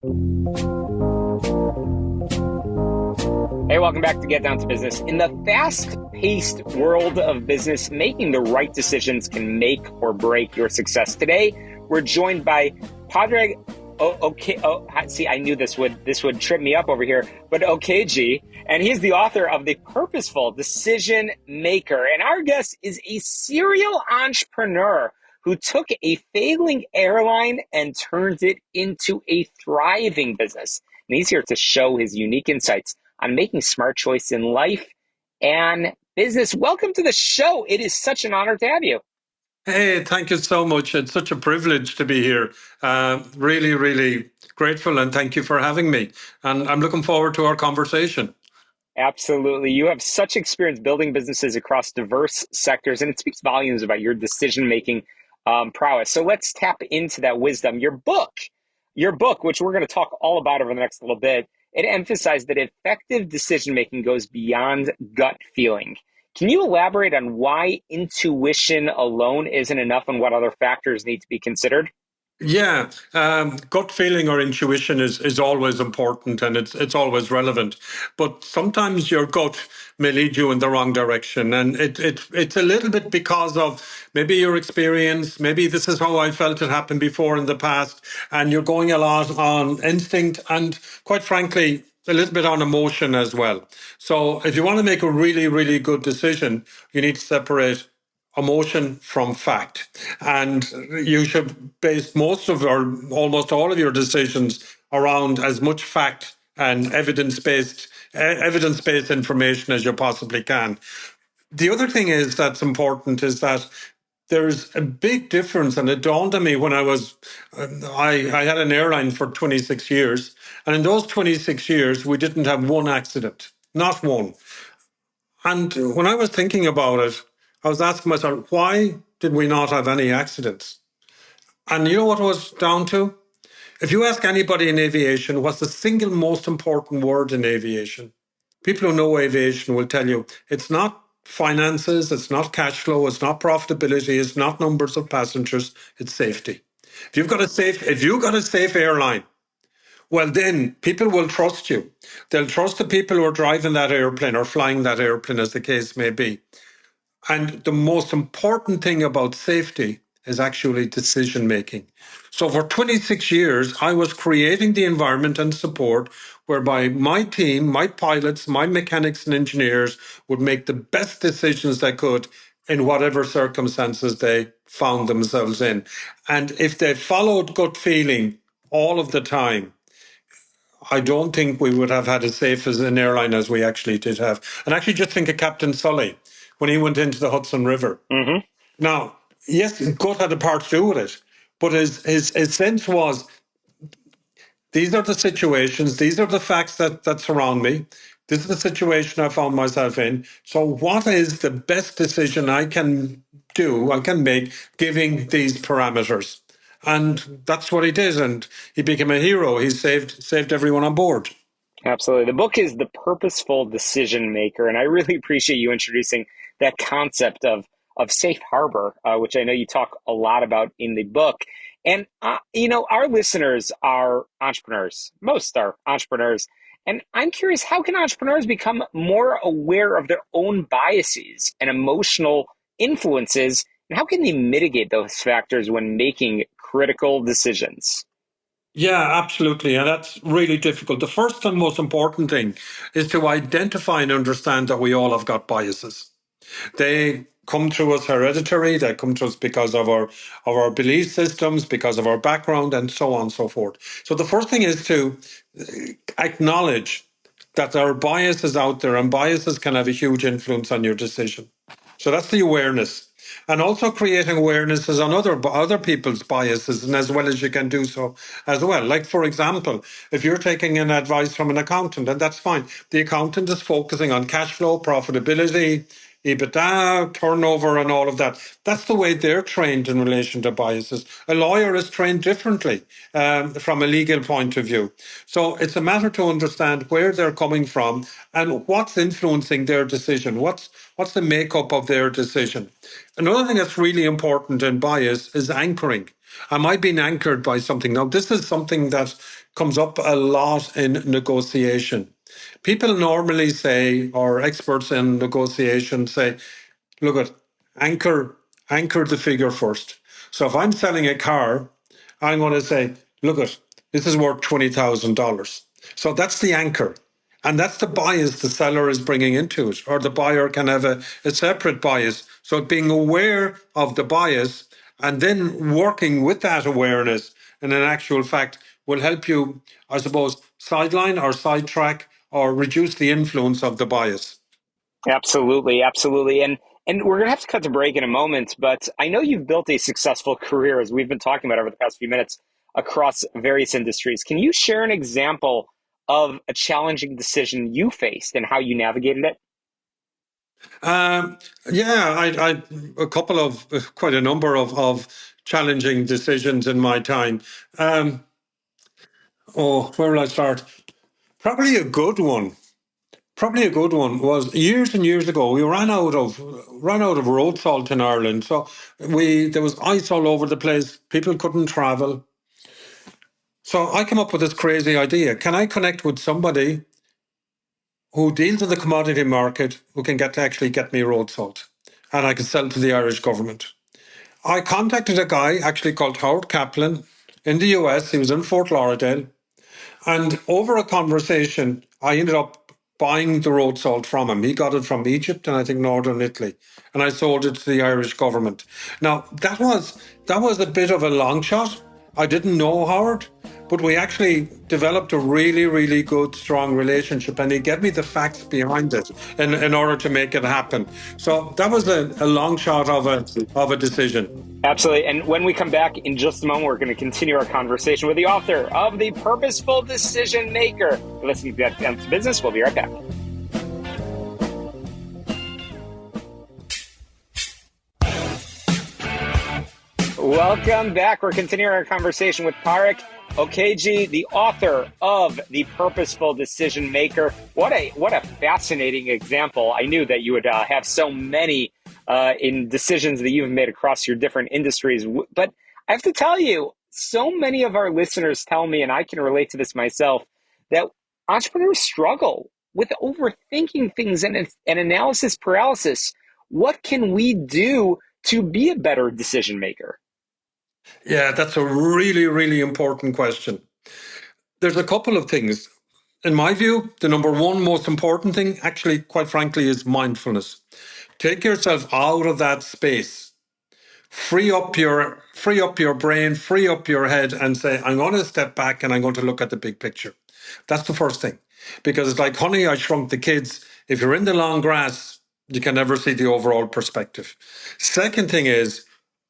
Hey, welcome back to Get Down to Business. In the fast-paced world of business, making the right decisions can make or break your success. Today, we're joined by Pádraig. See, I knew this would trip me up over here, but OKG, and he's the author of The Purposeful Decision Maker. And our guest is a serial entrepreneur who took a failing airline and turned it into a thriving business. And he's here to show his unique insights on making smart choices in life and business. Welcome to the show. It is such an honor to have you. Hey, thank you so much. It's such a privilege to be here. Really, really grateful, and thank you for having me. And I'm looking forward to our conversation. Absolutely. You have such experience building businesses across diverse sectors, and it speaks volumes about your decision-making prowess. So let's tap into that wisdom. Your book, which we're going to talk all about over the next little bit, it emphasized that effective decision-making goes beyond gut feeling. Can you elaborate on why intuition alone isn't enough and what other factors need to be considered? Yeah, gut feeling or intuition is always important, and it's always relevant. But sometimes your gut may lead you in the wrong direction, and it's a little bit because of maybe your experience. Maybe this is how I felt it happened before in the past, and you're going a lot on instinct and, quite frankly, a little bit on emotion as well. So if you want to make a really, really good decision, you need to separate emotion from fact. And you should base most of or almost all of your decisions around as much fact and evidence-based information as you possibly can. The other thing is that's important is that there's a big difference, and it dawned on me when I had an airline for 26 years, and in those 26 years, we didn't have one accident, not one. And when I was thinking about it, I was asking myself, why did we not have any accidents? And you know what it was down to? If you ask anybody in aviation, what's the single most important word in aviation? People who know aviation will tell you it's not finances, it's not cash flow, it's not profitability, it's not numbers of passengers, it's safety. If you've got a safe airline, well, then people will trust you. They'll trust the people who are driving that airplane or flying that airplane, as the case may be. And the most important thing about safety is actually decision making. So for 26 years, I was creating the environment and support whereby my team, my pilots, my mechanics and engineers would make the best decisions they could in whatever circumstances they found themselves in. And if they followed gut feeling all of the time, I don't think we would have had as safe as an airline as we actually did have. And actually just think of Captain Sully when he went into the Hudson River. Mm-hmm. Now, yes, gut had a part to do with it, but his sense was, these are the situations, these are the facts that surround me. This is the situation I found myself in. So what is the best decision I can make, giving these parameters? And that's what he did, and he became a hero. He saved everyone on board. Absolutely. The book is The Purposeful Decision Maker, and I really appreciate you introducing that concept of safe harbor, which I know you talk a lot about in the book. And, our listeners are entrepreneurs. Most are entrepreneurs. And I'm curious, how can entrepreneurs become more aware of their own biases and emotional influences? And how can they mitigate those factors when making critical decisions? Yeah, absolutely. And that's really difficult. The first and most important thing is to identify and understand that we all have got biases. They come through us hereditary, they come to us because of our belief systems, because of our background, and so on and so forth. So the first thing is to acknowledge that there are biases out there, and biases can have a huge influence on your decision. So that's the awareness. And also creating awarenesses on other people's biases, and as well as you can do so as well. Like, for example, if you're taking an advice from an accountant, and that's fine. The accountant is focusing on cash flow, profitability, EBITDA, turnover, and all of that. That's the way they're trained in relation to biases. A lawyer is trained differently from a legal point of view. So it's a matter to understand where they're coming from and what's influencing their decision. What's the makeup of their decision? Another thing that's really important in bias is anchoring. Am I being anchored by something? Now, this is something that comes up a lot in negotiation. People normally say, or experts in negotiation say, look at anchor the figure first. So if I'm selling a car, I'm going to say, look at this is worth $20,000. So that's the anchor. And that's the bias the seller is bringing into it, or the buyer can have a separate bias. So being aware of the bias and then working with that awareness and in actual fact will help you, I suppose, sideline or sidetrack or reduce the influence of the bias. Absolutely, absolutely. And we're gonna have to cut to break in a moment, but I know you've built a successful career, as we've been talking about over the past few minutes, across various industries. Can you share an example of a challenging decision you faced and how you navigated it? Um, yeah, I a couple of quite a number of challenging decisions in my time. Where will I start? Probably a good one. Probably a good one was years and years ago. We ran out of road salt in Ireland, so we there was ice all over the place. People couldn't travel. So I came up with this crazy idea: can I connect with somebody who deals in the commodity market who can actually get me road salt, and I can sell to the Irish government? I contacted a guy actually called Howard Kaplan in the US. He was in Fort Lauderdale. And over a conversation, I ended up buying the road salt from him. He got it from Egypt and I think northern Italy. And I sold it to the Irish government. Now, that was a bit of a long shot. I didn't know Howard, but we actually developed a really, really good, strong relationship. And he gave me the facts behind it in order to make it happen. So that was a long shot of a decision. Absolutely. And when we come back in just a moment, we're going to continue our conversation with the author of The Purposeful Decision Maker. You're listening to Get Down to Business. We'll be right back. Welcome back. We're continuing our conversation with Pádraig Ó, the author of The Purposeful Decision Maker. What a fascinating example. I knew that you would have so many in decisions that you've made across your different industries. But I have to tell you, so many of our listeners tell me, and I can relate to this myself, that entrepreneurs struggle with overthinking things and analysis paralysis. What can we do to be a better decision maker? Yeah, that's a really, really important question. There's a couple of things. In my view, the number one most important thing, actually, quite frankly, is mindfulness. Take yourself out of that space. Free up your brain, free up your head, and say, I'm going to step back and I'm going to look at the big picture. That's the first thing. Because it's like Honey, I Shrunk the Kids. If you're in the long grass, you can never see the overall perspective. Second thing is,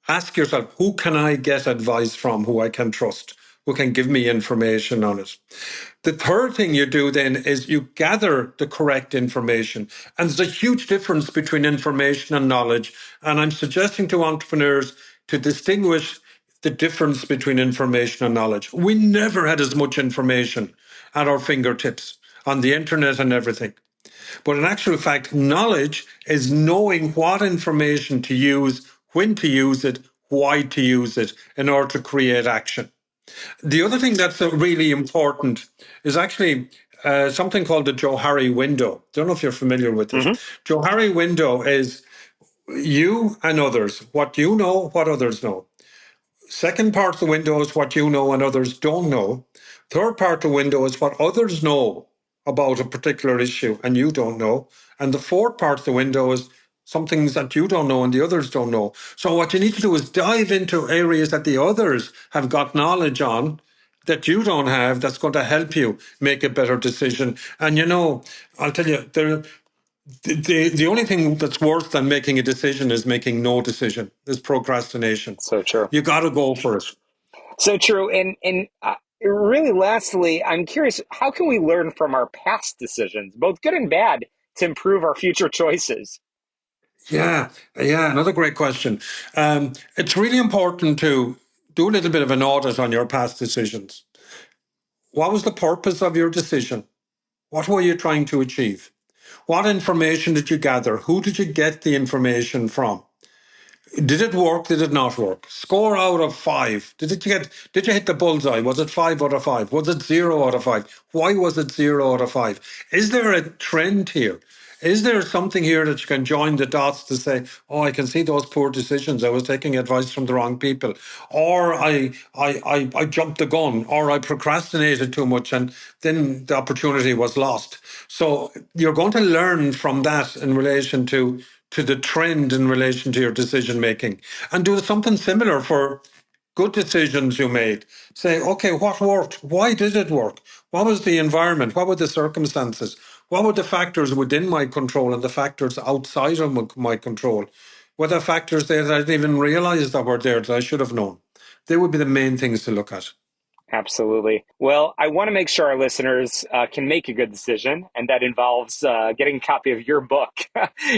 ask yourself, who can I get advice from, who I can trust, who can give me information on it? The third thing you do then is you gather the correct information. And there's a huge difference between information and knowledge. And I'm suggesting to entrepreneurs to distinguish the difference between information and knowledge. We never had as much information at our fingertips on the internet and everything. But in actual fact, knowledge is knowing what information to use, when to use it, why to use it in order to create action. The other thing that's really important is actually something called the Johari window. Don't know if you're familiar with it. Johari window is you and others, what you know, what others know. Second part of the window is what you know and others don't know. Third part of the window is what others know about a particular issue and you don't know. And the fourth part of the window is some things that you don't know and the others don't know. So what you need to do is dive into areas that the others have got knowledge on that you don't have, that's going to help you make a better decision. And I'll tell you, the only thing that's worse than making a decision is making no decision, is procrastination. So true. You got to go for it. So true. And really, lastly, I'm curious, how can we learn from our past decisions, both good and bad, to improve our future choices? Yeah, another great question. It's really important to do a little bit of an audit on your past decisions. What was the purpose of your decision? What were you trying to achieve? What information did you gather? Who did you get the information from? Did it work? Did it not work? Score out of 5. Did you hit the bullseye? Was it 5 out of 5? Was it 0 out of 5? Why was it 0 out of 5? Is there a trend here? Is there something here that you can join the dots to say, oh, I can see those poor decisions. I was taking advice from the wrong people. Or I jumped the gun, or I procrastinated too much and then the opportunity was lost. So you're going to learn from that in relation to the trend in relation to your decision making, and do something similar for good decisions you made. Say, okay, what worked? Why did it work? What was the environment? What were the circumstances? What were the factors within my control and the factors outside of my control? Were there factors there that I didn't even realize that were there that I should have known? They would be the main things to look at. Absolutely. Well, I want to make sure our listeners can make a good decision, and that involves getting a copy of your book.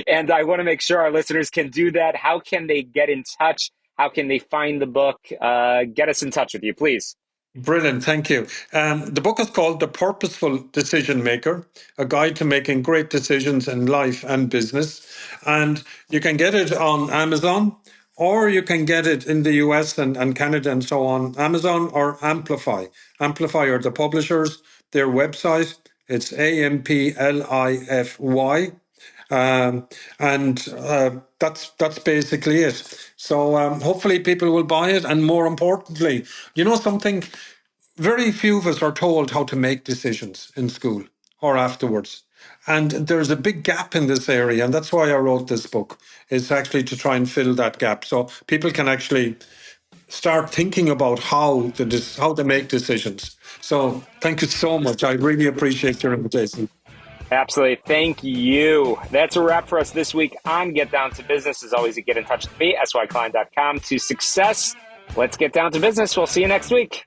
And I want to make sure our listeners can do that. How can they get in touch? How can they find the book? Get us in touch with you, please. Brilliant, thank you. The book is called The Purposeful Decision Maker, a guide to making great decisions in life and business. And you can get it on Amazon, or you can get it in the US and Canada and so on, Amazon or Amplify. Amplify are the publishers, their website, it's AMPLIFY. That's basically it. So hopefully people will buy it, and more importantly, you know something, very few of us are told how to make decisions in school or afterwards. And there's a big gap in this area, and that's why I wrote this book, is actually to try and fill that gap so people can actually start thinking about how to make decisions. So thank you so much. I really appreciate your invitation. Absolutely. Thank you. That's a wrap for us this week on Get Down to Business. As always, you get in touch with me, syklein.com to success. Let's get down to business. We'll see you next week.